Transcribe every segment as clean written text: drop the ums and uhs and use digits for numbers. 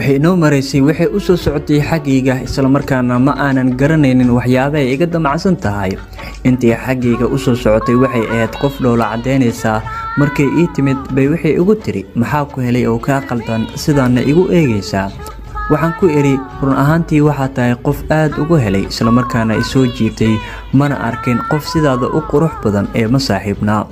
waxay noo maraysay waxay u soo socotay xaggayga isla markaana ma aanan garanaynin waxyaabaha ay iga damacsan tahay intii xaggayga u soo socotay waxay ahayd qof dhoola cadeynaysa markay ii timid bay waxay igu tiri maxaa ku helay oo ka qaldan sidaana igu eegaysaa waxaan ku iri run ahaantii waxa tahay qof aad ugu helay isla markaana i soo jiitay mana arkin qof sidaada u qurux badan ee ma saaxiibnaa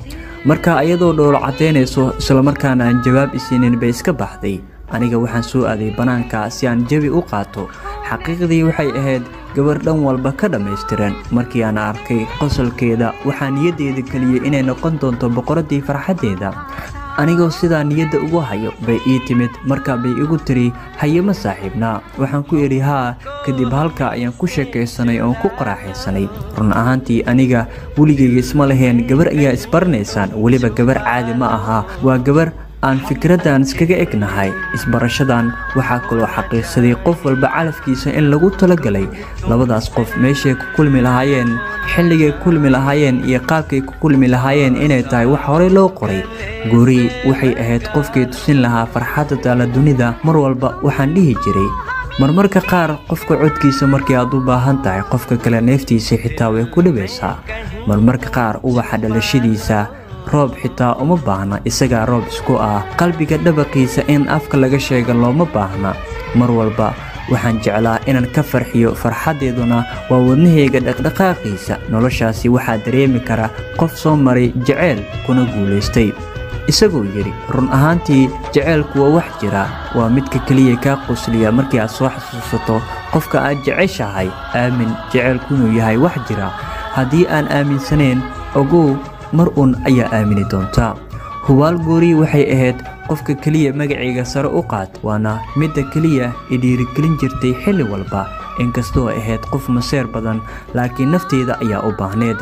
marka ayadoo dhoola cadeynayso isla markaana aan jawaab isiinin bay iska baxday aniga waxaan soo aaday banaanka si aan jawi u qaato xaqiiqdii waxay ahayd gabar dhan walba ka dhammaystiran markii aan arkay qosolkeeda waxaa niyaddeeda keliyay inay noqon doonto boqoradii farxaddeeda anigoo sidaa niyadda ugu hayo bay ii timid markaa bay igu tiri haye ma saaxiibnaa waxaan ku idhi haa kadib halkaa ayaan ku sheekaysanay oon ku qaraaxaysanay run ahaantii aniga weligayga isma lahayn gabar ayaa isbaranaysaan weliba gabar caadi ma aha waa gabar aan fikraddan iskaga egnahay isbarashadan waxaa kaloo xaqiiqsaday qof walba calafkiisa in lagu talagalay labadaas qof meeshay ku kulmi lahaayeen xilligay kulmi lahaayeen iyo qaabkay ku kulmi lahaayeen inay tahay wax horey loo qoray goori waxay ahayd qofkii tusin lahaa farxadda taala dunida mar walba waxaan dhihi jiray marmarka qaar qofka codkiisa markii aad u baahan tahay qofka kale neeftiisa xitaa way ku dhibaysaa marmarka qaar ubaxa dhalashadiisa roob xitaa uma baahna isagaa roob isku ah qalbiga dhabaqiisa in afka laga sheega looma baahna mar walba waxaan jeclaa inaan ka farxiyo farxaddeeduna waa wadnahayga dhaqdhaqaaqiisa noloshaasi waxaa dareemi kara qof soo maray jaceyl kuna guulaystay isagoo yidhi run ahaantii jaceylku waa wax jira waa midka keliya kaa qosliya markii aad soo xasuusato qofka aad jeceshahay aamin jaceylku inuu yahay wax jira haddii aan aaminsanayn ogow mar uun ayaa aamini doontaa hubaal goori waxay ahayd qofka keliya magacayga sare u qaad waana midda keliya i dhiirigelin jirtay xilli walba inkastoo ahayd qof maseer badan laakiin nafteeda ayaa u baahneed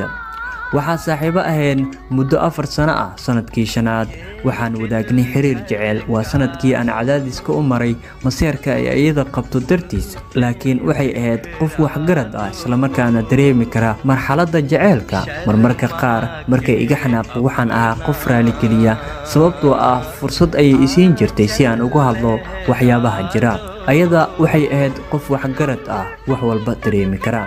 waxaa saaxiibo ahayn muddo 4 sano ah sanadkii 5aad waxaan wadaagnay xiriir jecel waa sanadkii aan cadaadiska u maray maseerka ay iyada qabto dartiis laakiin waxay ahayd qof waxgarad ah isla markaana dareemi kara marxaladda jaceylka marmarka qaar markay iga xanaaqdo waxaan ahaa qof raali geliya sababtoo ah fursad ayay isiin jirtay si aan uga hadlo waxyaabaha jira ayada waxay ahayd qof waxgarad ah wax walba dareemi kara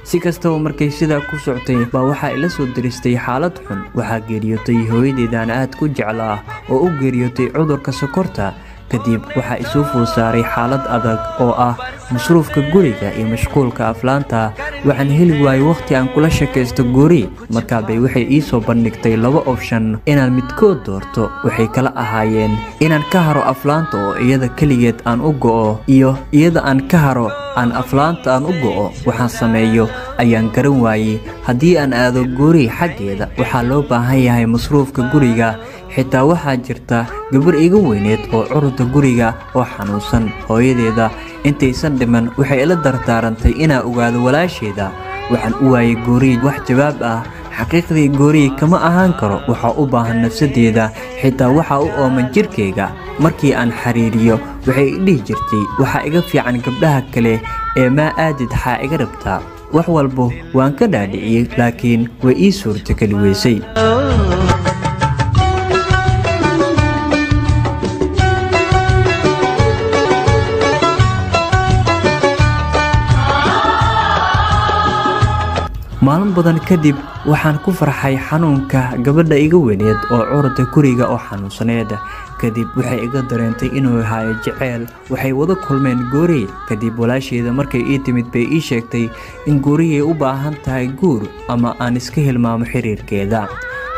si kastaba markay sidaa ku socotay baa waxaa ila soo diristay xaalad xun waxaa geeriyootay hooyadeedaan aad ku jeclaa oo u geeriyootay cudurka sokorta kadib waxaa isoo food saaray xaalad adag oo ah masruufka guriga iyo mashquulka aflaanta waxaan heli waayay waqti aan kula sheekaysto goori markaa bay waxay ii soo bandhigtay 2 option inaan midkood doorto waxay kala ahaayeen inaan ka haro aflaanta oo iyada keligeed aan u go'o iyo iyada aan ka haro aan aflaanta aan u go'o waxaan sameeyo ayaan garan waayay haddii aan aado goori xaggeeda waxaa loo baahan yahay masruufka guriga xitaa waxaa jirta gabar iga weyneed oo curudda guriga oo xanuunsan hooyadeeda intaysan dhiman waxay ila dardaarantay inaan ogaado walaasheeda waxaan u waayay goori wax jawaab ah xaqiiqdii goori kama ahaan karo waxaa u baahan nafsadeeda xitaa waxaa u ooman jirkeyga markii aan xariiriyo waxay dhihi jirtay waxaa iga fiican gabdhaha kale ee maa aadid xaa iga rabtaa wax walba waan ka dhaadhiciyey laakiin way ii suurtageli weysay maalin badan kadib waxaan ku farxay xanuunka gabadha iga weyneed oo curudda guriga oo xanuunsaneed kadib waxay iga dareentay inuu yahay jaceyl waxay wada kulmeen goori kadib walaasheeda markay ii timid bay ii sheegtay in gooriyay u baahan tahay guur ama aan iska hilmaamo xiriirkeeda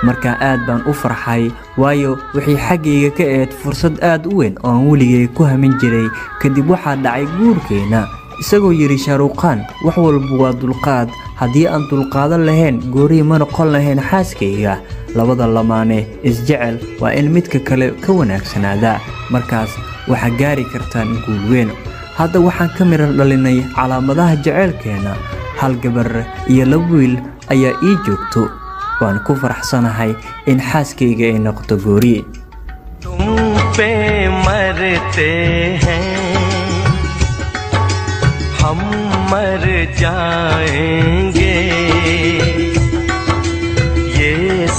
markaa aad baan u farxay waayo waxay xaggayga ka ahayd fursad aad u weyn oo aan weligay ku hamin jiray kadib waxaa dhacay guurkeena isagoo yiri shaaruqaan wax walba waa dulqaad haddii aan dulqaadan lahayn goori ma noqon lahayn xaaskayga labada lamaane isjecel waa in midka kale ka wanaagsanaada markaas waxa gaari kartaan guul weyn hadda waxaan ka miran dhalinay calaamadaha jaceylkeena hal gabar iyo 2 wiil ayaa ii joogto waan ku faraxsanahay in xaaskayga ay noqoto goori पे मरते हैं हम मर जाएंगे ये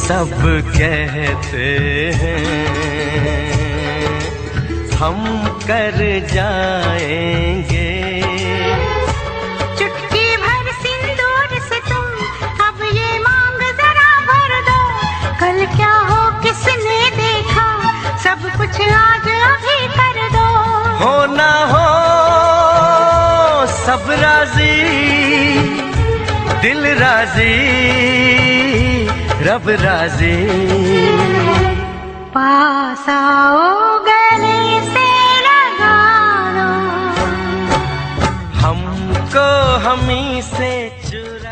सब कहते हैं हम कर जाएंगे। चुटकी भर सिंदूर से तुम अब ये मांग जरा भर दो। कल क्या हो किसने देखा, सब कुछ आज अभी कर दो। हो ना हो सब राजी, दिल राजी, रब राजी। पास आओ गले से लगा लो, हमको हमी से चुरा